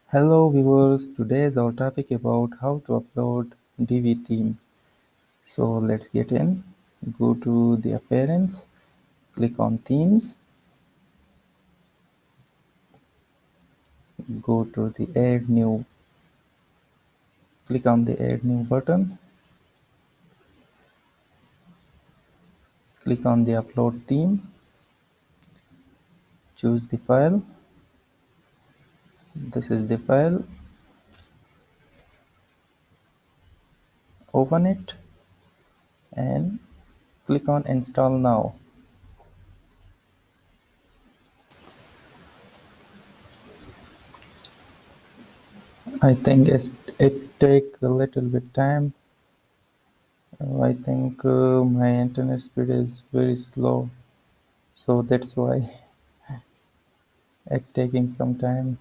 Hello viewers, today is our topic about how to upload Divi Theme. So let's get in. Go to the appearance, click on themes, go to the add new, click on the add new button, click on the upload theme, choose the file. This is the file, open it and click on install now. I think it take a little bit time. I think my internet speed is very slow, so that's why it taking some time.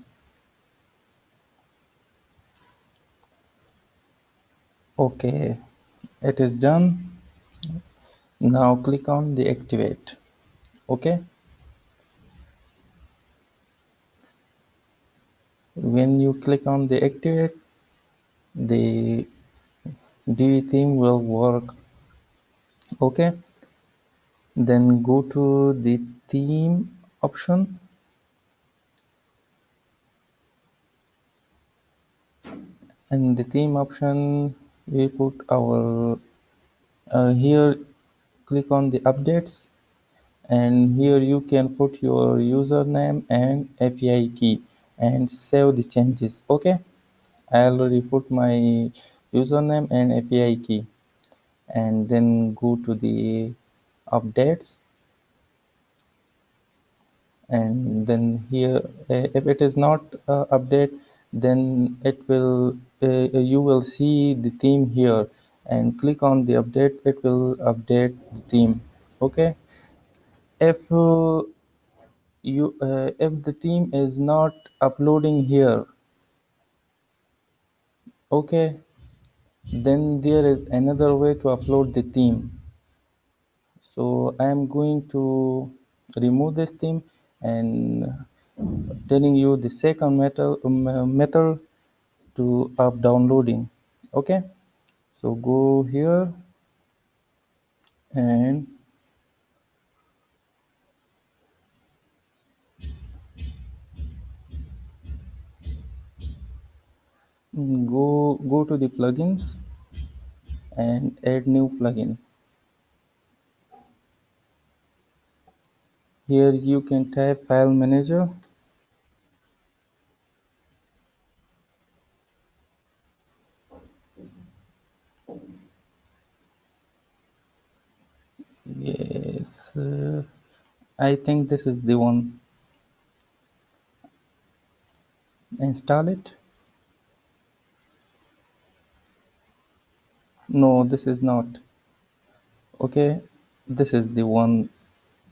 Okay, it is done. Now click on the activate. Okay, when you click on the activate, the Divi theme will work. Okay, then go to the theme option and the theme option we put our here click on the updates and here you can put your username and API key and save the changes. Okay, I already put my username and API key and then go to the updates and then here if it is not update then it will you will see the theme here and click on the update, it will update the theme. Okay, if if the theme is not uploading here, okay, then there is another way to upload the theme. So I am going to remove this theme and telling you the second method to up downloading. Okay, so go here and go to the plugins and add new plugin. Here you can type file manager. Yes, I think this is the one. Install it. No, this is not. Okay, this is the one,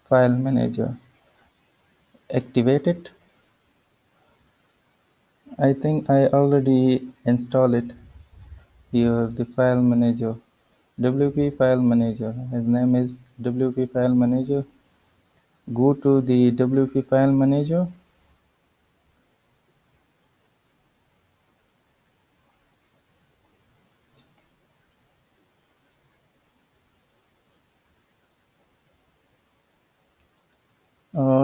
file manager. Activate it. I think I already installed it. Here the file manager, WP file manager. His name is WP file manager. Go to the WP file manager.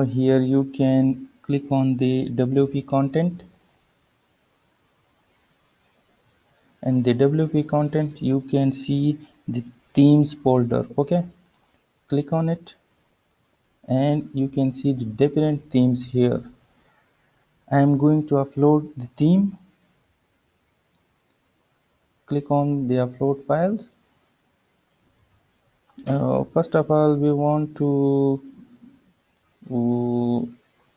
Here you can click on the WP content, and the WP content you can see the themes folder. Okay, click on it and you can see the different themes here. I am going to upload the theme. Click on the upload files. First of all, we want to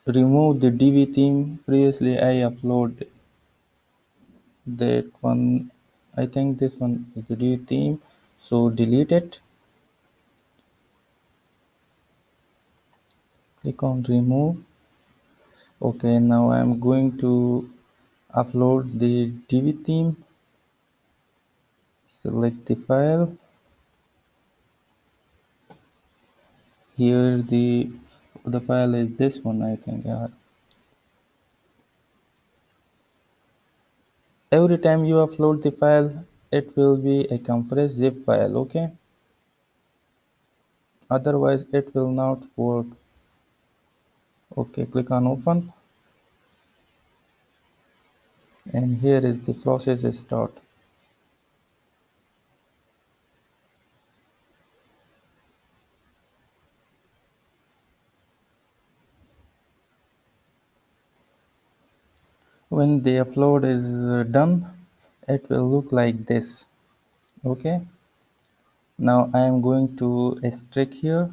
remove the Divi theme. Previously, I uploaded that one. I think this one is the Divi theme. So delete it. Click on remove. Okay, now I am going to upload the Divi theme. Select the file. Here the file is this one. I think. Yeah. Every time you upload the file, it will be a compressed zip file, okay? Otherwise, it will not work. Okay, click on open, and here is the process start. When the upload is done, it will look like this. Okay, now I am going to extract here.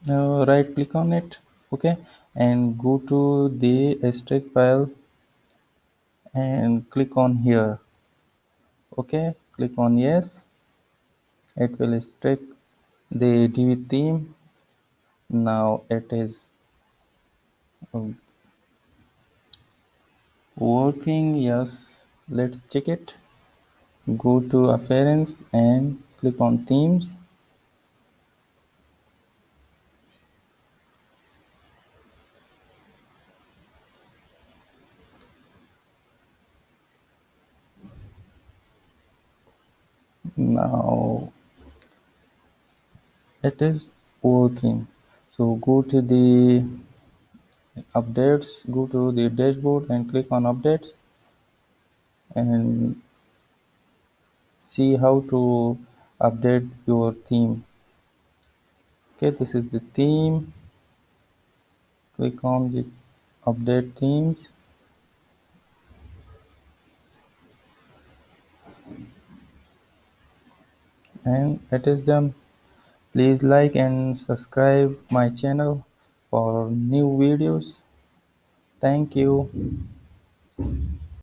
Now right click on it, okay, and go to the extract file and click on here. Okay, click on yes. It will extract the Divi theme. Now it is um, working. Yes, let's check it. Go to appearance and click on themes. Now it is working. So go to the updates, go to the dashboard and click on updates and see how to update your theme. Okay, this is the theme. Click on the update themes and it is done. Please like and subscribe my channel for new videos. Thank you.